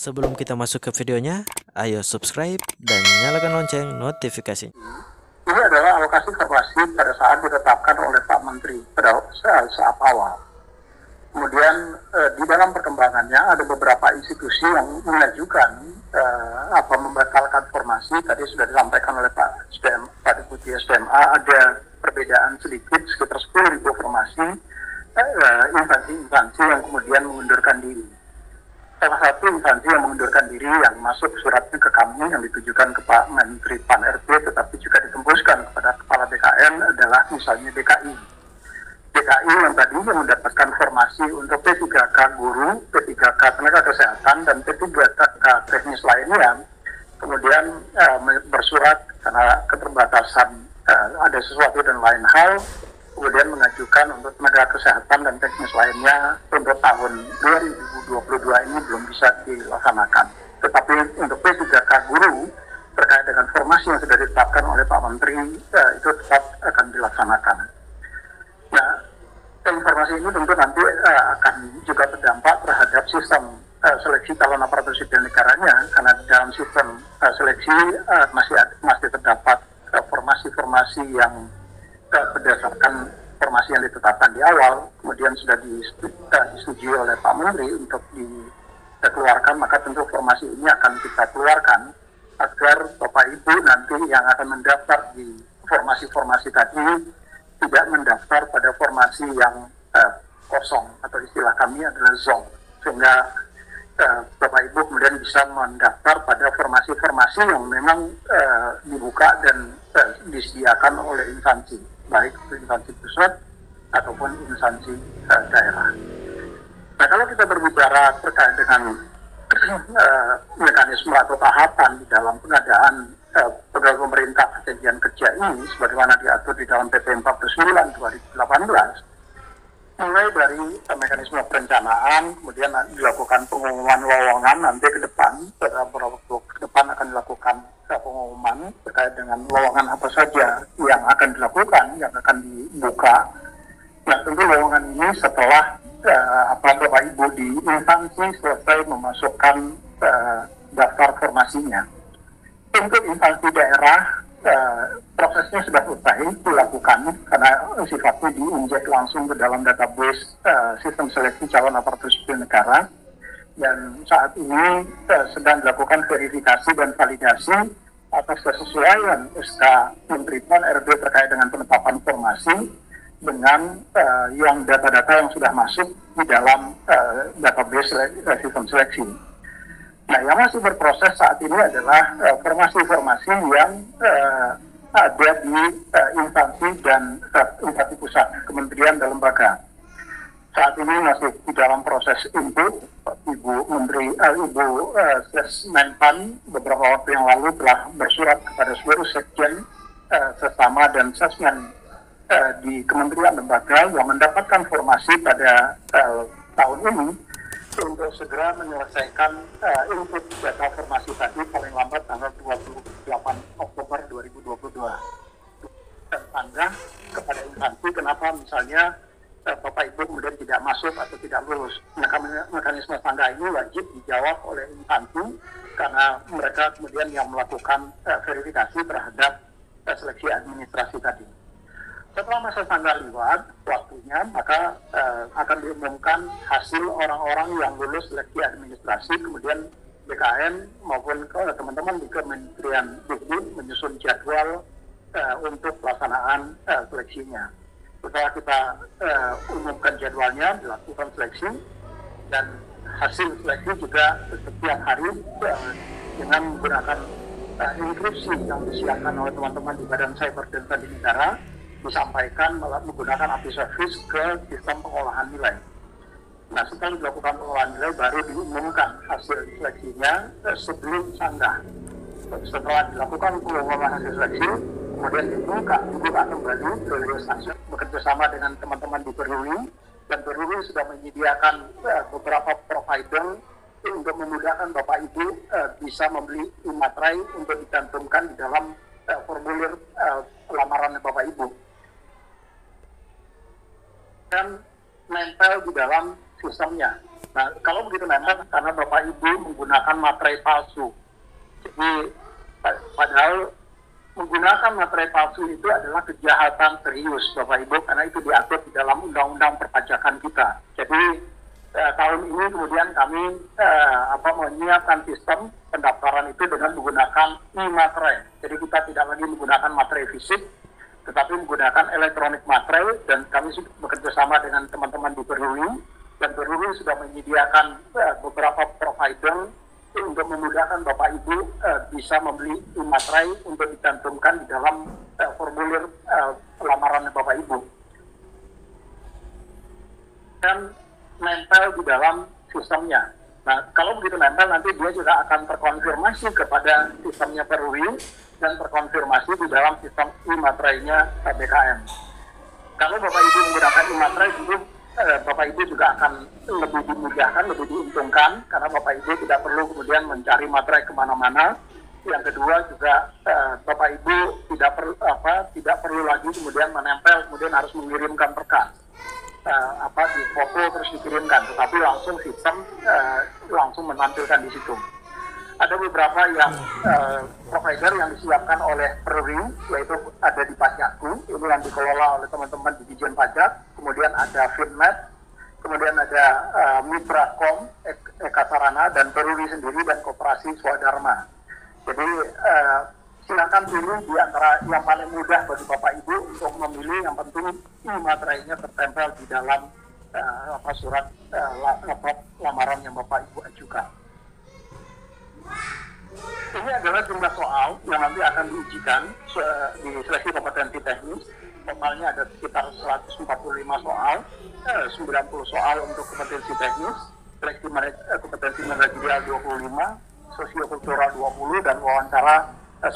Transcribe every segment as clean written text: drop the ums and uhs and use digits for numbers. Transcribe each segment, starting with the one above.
Sebelum kita masuk ke videonya, ayo subscribe dan nyalakan lonceng notifikasi. Ini adalah alokasi formasi pada saat ditetapkan oleh Pak Menteri pada saat awal. Kemudian di dalam perkembangannya ada beberapa institusi yang mengajukan membatalkan formasi. Tadi sudah disampaikan oleh Pak Deputi SDMA, ada perbedaan sedikit sekitar 10.000 formasi instansi-instansi yang kemudian mengundurkan diri. Salah satu instansi yang mengundurkan diri yang masuk suratnya ke kami yang ditujukan ke Pak Menteri Pan-RB tetapi juga ditembuskan kepada Kepala BKN adalah misalnya DKI yang tadinya mendapatkan formasi untuk P3K guru, P3K tenaga kesehatan, dan P3K teknis lainnya, kemudian bersurat karena keterbatasan ada sesuatu dan lain hal, kemudian mengajukan untuk tenaga kesehatan dan teknis lainnya untuk tahun 2022 ini belum bisa dilaksanakan. Tetapi untuk P3K guru terkait dengan formasi yang sudah ditetapkan oleh Pak Menteri itu tetap akan dilaksanakan. Nah, informasi ini tentu nanti akan juga berdampak terhadap sistem seleksi calon aparatur sipil negaranya, karena dalam sistem seleksi masih terdapat formasi-formasi yang berdasarkan formasi yang ditetapkan di awal, kemudian sudah disetujui oleh Pak Menteri untuk dikeluarkan, maka tentu formasi ini akan kita keluarkan agar Bapak Ibu nanti yang akan mendaftar di formasi-formasi tadi tidak mendaftar pada formasi yang kosong, atau istilah kami adalah zong, sehingga Bapak Ibu kemudian bisa mendaftar pada formasi-formasi yang memang dibuka dan disediakan oleh instansi, baik instansi pusat ataupun instansi daerah. Nah, kalau kita berbicara terkait dengan mekanisme atau tahapan di dalam pengadaan pegawai pemerintah perjanjian kerja ini sebagaimana diatur di dalam PP 49 2018, mulai dari mekanisme perencanaan, kemudian dilakukan pengumuman lowongan, nanti ke depan, beberapa waktu ke depan akan dilakukan pengumuman terkait dengan lowongan apa saja yang akan dilakukan, yang akan dibuka. Nah, tentu lowongan ini setelah Bapak Ibu di instansi selesai memasukkan daftar formasinya. Untuk instansi daerah, prosesnya sudah selesai dilakukan karena sifatnya diinjek langsung ke dalam database sistem seleksi calon aparatur sipil negara, dan saat ini sedang dilakukan verifikasi dan validasi atas kesesuaian SK Menteri Pan-RB terkait dengan penetapan formasi dengan yang data-data yang sudah masuk di dalam database sistem seleksi. Nah, yang masih berproses saat ini adalah formasi-formasi yang ada di instansi dan instansi pusat, kementerian dan lembaga. Saat ini masih di dalam proses input. Ibu Menpan beberapa waktu yang lalu telah bersurat kepada seluruh sekjen sesama dan sesmen di kementerian lembaga yang mendapatkan formasi pada tahun ini untuk segera menyelesaikan input data formasi tadi paling lambat tanggal 28 Oktober 2022. Dan tangga kepada instansi kenapa misalnya Bapak Ibu kemudian tidak masuk atau tidak lulus. Mekanisme tangga ini wajib dijawab oleh instansi karena mereka kemudian yang melakukan verifikasi terhadap seleksi administrasi tadi. Setelah masa tanggal lewat waktunya, maka akan diumumkan hasil orang-orang yang lulus seleksi administrasi, kemudian BKN maupun teman-teman di Kementerian Dikbud menyusun jadwal untuk pelaksanaan seleksinya. Setelah kita umumkan jadwalnya, dilakukan seleksi, dan hasil seleksi juga setiap hari dengan menggunakan instruksi yang disiapkan oleh teman-teman di Badan Cyber dan Sandi Negara, disampaikan menggunakan API service ke sistem pengolahan nilai. Nah, setelah dilakukan pengolahan nilai baru diumumkan hasil seleksinya sebelum sanggah. Setelah dilakukan pengumuman hasil seleksi, kemudian dibuka kembali Perwira Stasiun bekerjasama dengan teman-teman di Perwira, dan Perwira sudah menyediakan beberapa provider untuk memudahkan Bapak Ibu bisa membeli materai untuk dicantumkan di dalam formulir lamaran Bapak Ibu. Dan nempel di dalam sistemnya. Nah, kalau begitu memang karena Bapak Ibu menggunakan materai palsu. Jadi padahal menggunakan materai palsu itu adalah kejahatan serius Bapak Ibu, karena itu diatur di dalam undang-undang perpajakan kita. Jadi tahun ini kemudian kami menyiapkan sistem pendaftaran itu dengan menggunakan e-materai. Jadi kita tidak lagi menggunakan materai fisik, tetapi menggunakan elektronik materai, dan kami sudah bekerja sama dengan teman-teman di Peruri, dan Peruri sudah menyediakan beberapa provider untuk memudahkan Bapak Ibu bisa membeli e-materai untuk dicantumkan di dalam formulir lamaran Bapak Ibu. Dan nempel di dalam sistemnya. Nah, kalau begitu nempel, nanti dia juga akan terkonfirmasi kepada sistemnya Peruri dan terkonfirmasi di dalam sistem e-materainya BKM. Kalau Bapak Ibu menggunakan e-materai, tentu Bapak Ibu juga akan lebih dimudahkan, lebih diuntungkan, karena Bapak Ibu tidak perlu kemudian mencari materai kemana-mana. Yang kedua juga Bapak Ibu tidak perlu lagi kemudian menempel, kemudian harus mengirimkan berkas. Di foto terus dikirimkan, tetapi langsung sistem langsung menampilkan di situ. Ada beberapa yang provider yang disiapkan oleh Peruri, yaitu ada di Pajakku, ini yang dikelola oleh teman-teman di Dijen Pajak, kemudian ada Finmet, kemudian ada Mitracom, Eka Sarana, dan Peruri sendiri, dan Koperasi Swadharma. Jadi silakan pilih di antara yang paling mudah bagi Bapak Ibu untuk memilih. Yang penting e-materainya tertempel di dalam surat lamaran yang Bapak Ibu ajukan. Ini adalah jumlah soal yang nanti akan diujikan di seleksi kompetensi teknis. Totalnya ada sekitar 145 soal, 90 soal untuk kompetensi teknis, seleksi kompetensi manajerial 25, sosiokultural 20, dan wawancara 10.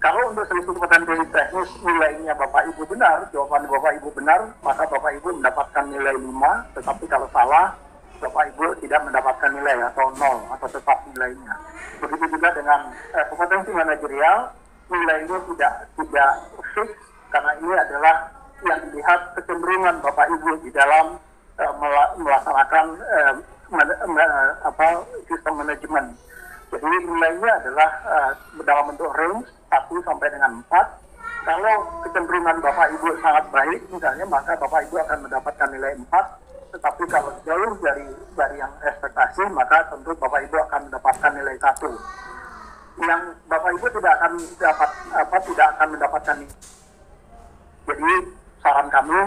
Kalau untuk seleksi kompetensi teknis nilainya Bapak Ibu benar, jawaban Bapak Ibu benar, maka Bapak Ibu mendapatkan nilai 5, tetapi kalau salah, Bapak Ibu tidak mendapatkan nilai atau 0 atau tetap nilainya. Begitu juga dengan kompetensi manajerial, nilainya tidak fix, karena ini adalah yang dilihat kecenderungan Bapak Ibu di dalam melaksanakan sistem manajemen. Jadi nilainya adalah dalam bentuk range 1 sampai dengan 4. Kalau kecenderungan Bapak Ibu sangat baik misalnya, maka Bapak Ibu akan mendapatkan nilai 4. Tetapi kalau jauh dari yang ekspektasi, maka tentu Bapak Ibu akan mendapatkan nilai 1. Yang Bapak Ibu tidak akan mendapatkan ini. Jadi saran kami,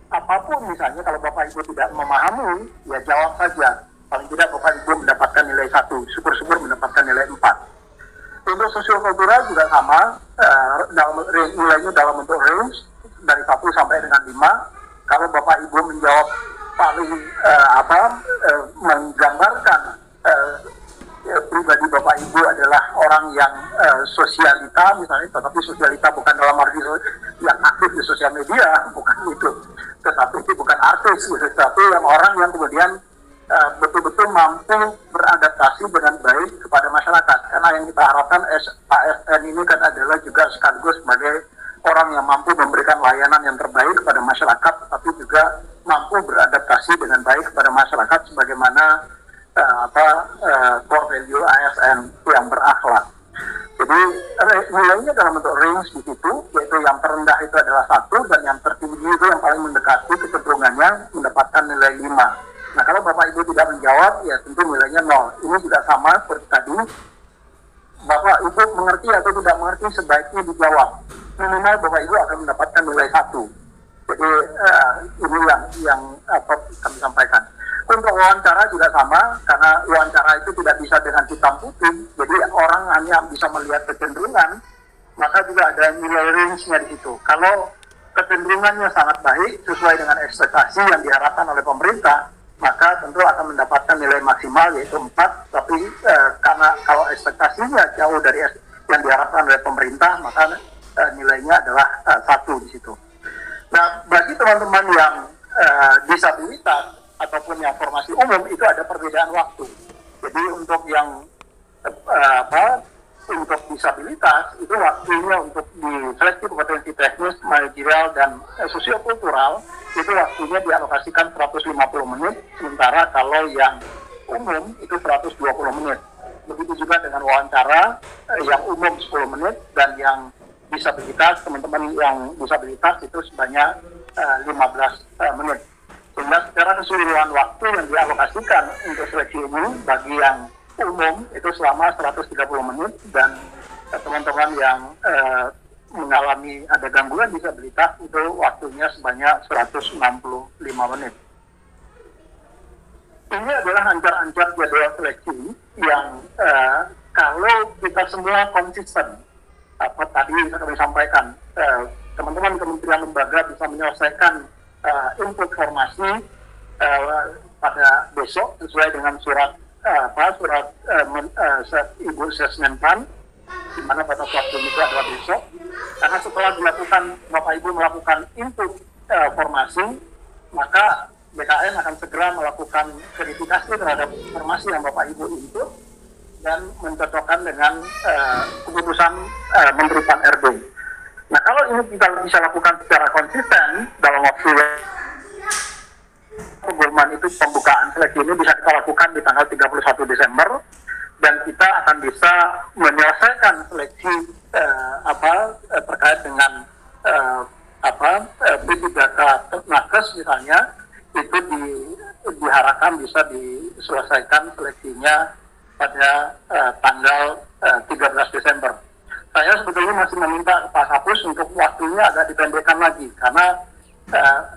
apapun misalnya kalau Bapak Ibu tidak memahami, ya jawab saja. Paling tidak Bapak Ibu mendapatkan nilai 1, syukur-syukur mendapatkan nilai 4. Untuk sosiokultural juga sama, nilainya dalam bentuk range dari 1 sampai dengan 5. Kalau Bapak Ibu menjawab paling menggambarkan pribadi Bapak Ibu adalah orang yang sosialita misalnya, tetapi sosialita bukan dalam arti yang aktif di sosial media, bukan itu, tetapi bukan artis, tetapi yang orang yang kemudian betul-betul mampu beradaptasi dengan baik kepada masyarakat. Karena yang kita harapkan ASN ini kan adalah juga sekaligus sebagai orang yang mampu memberikan layanan yang terbaik kepada masyarakat, tapi juga mampu beradaptasi dengan baik kepada masyarakat sebagaimana core value ASN yang berakhlak. Jadi nilainya dalam bentuk range di situ, yaitu yang terendah itu adalah 1 dan yang tertinggi itu yang paling mendekati kecenderungannya mendapatkan nilai 5. Nah, kalau Bapak Ibu tidak menjawab, ya tentu nilainya 0. Ini juga sama seperti tadi. Bapak Ibu mengerti atau tidak mengerti, sebaiknya dijawab. Minimal Bapak Ibu akan mendapatkan nilai 1. Jadi ini yang kami sampaikan. Untuk wawancara juga sama, karena wawancara itu tidak bisa dengan hitam putih. Jadi orang hanya bisa melihat kecenderungan, maka juga ada nilai range-nya di situ. Kalau kecenderungannya sangat baik, sesuai dengan ekspektasi yang diharapkan oleh pemerintah, maka tentu akan mendapatkan nilai maksimal yaitu 4, tapi karena kalau ekspektasinya jauh dari yang diharapkan oleh pemerintah, maka nilainya adalah 1 di situ. Nah, bagi teman-teman yang disabilitas ataupun yang formasi umum, itu ada perbedaan waktu. Jadi untuk yang untuk disabilitas, itu waktunya untuk di seleksi kompetensi teknis, manajerial, dan sosiokultural itu waktunya dialokasikan 150 menit, sementara kalau yang umum itu 120 menit. Begitu juga dengan wawancara, yang umum 10 menit dan yang disabilitas, teman-teman yang disabilitas itu sebanyak 15 menit. Sehingga secara keseluruhan waktu yang dialokasikan untuk seleksi ini bagi yang umum itu selama 130 menit dan teman-teman yang mengalami ada gangguan disabilitas itu waktunya sebanyak 165 menit. Ini adalah ancar-ancar jadwal seleksi yang kalau kita semua konsisten, apa tadi kami sampaikan, teman-teman kementerian lembaga bisa menyelesaikan input formasi pada besok sesuai dengan surat Ibu Sesmenpan, di mana batas waktu itu adalah besok. Karena setelah dilakukan, Bapak Ibu melakukan input formasi, maka BKN akan segera melakukan verifikasi terhadap informasi yang Bapak Ibu input dan mencocokkan dengan keputusan Menteri Pan RB. Nah, kalau ini kita bisa lakukan secara konsisten dalam waktu pengumuman itu, pembukaan seleksi ini bisa kita lakukan di tanggal 31 Desember dan kita akan bisa menyelesaikan seleksi terkait dengan bibit data nakes misalnya, itu diharapkan bisa diselesaikan seleksinya pada tanggal 13 Desember. Saya sebetulnya masih meminta ke Pak Kapus untuk waktunya agak dipendekkan lagi, karena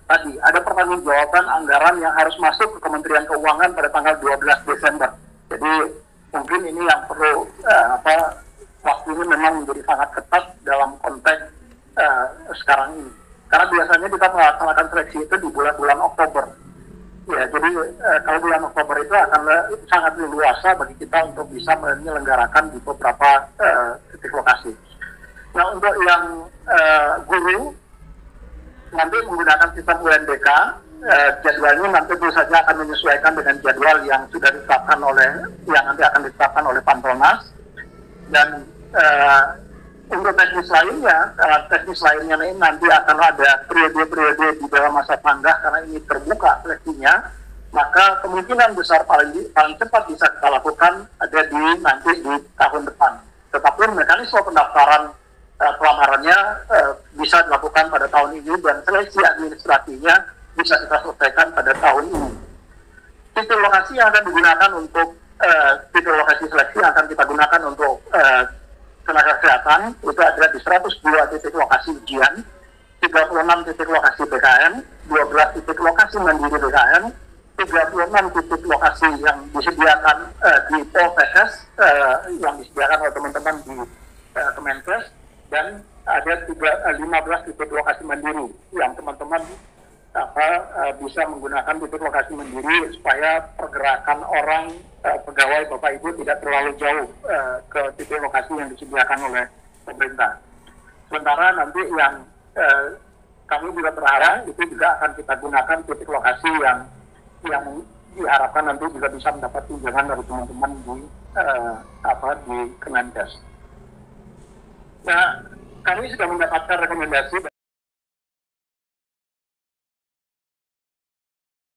tadi ada pertanggungjawaban anggaran yang harus masuk ke Kementerian Keuangan pada tanggal 12 Desember. Jadi mungkin ini yang perlu waktunya memang menjadi sangat ketat dalam konteks sekarang ini. Karena biasanya kita melaksanakan seleksi itu di bulan-bulan Oktober. Ya, jadi kalau bulan Oktober itu akan sangat leluasa bagi kita untuk bisa menyelenggarakan di beberapa titik lokasi. Nah, untuk yang guru nanti menggunakan sistem UNBK, jadwalnya nanti tentu saja akan menyesuaikan dengan jadwal yang sudah ditetapkan nanti akan ditetapkan oleh Pantolnas. Dan untuk teknis lainnya ini nanti akan ada periode-periode di dalam masa tanggah, karena ini terbuka seleksinya, maka kemungkinan besar paling cepat bisa kita lakukan ada nanti di tahun depan. Tetapi mekanisme pendaftaran pelamarannya bisa dilakukan pada tahun ini dan seleksi administrasinya bisa kita selesaikan pada tahun ini. Titik lokasi yang akan digunakan untuk titik lokasi seleksi yang akan kita gunakan untuk tenaga kesehatan itu ada di 102 titik lokasi ujian, 36 titik lokasi BKN, 12 titik lokasi mandiri BKN, 36 titik lokasi yang disediakan di POPS yang disediakan oleh teman-teman di Kemenkes, dan ada 15 titik lokasi mandiri yang teman-teman bisa menggunakan titik lokasi mandiri supaya pergerakan orang pegawai Bapak Ibu tidak terlalu jauh ke titik lokasi yang disediakan oleh pemerintah. Sementara nanti yang kami juga berharap itu juga akan kita gunakan titik lokasi yang diharapkan nanti juga bisa mendapat tunjangan dari teman-teman di Kemenkes. Nah, kami sudah mendapatkan rekomendasi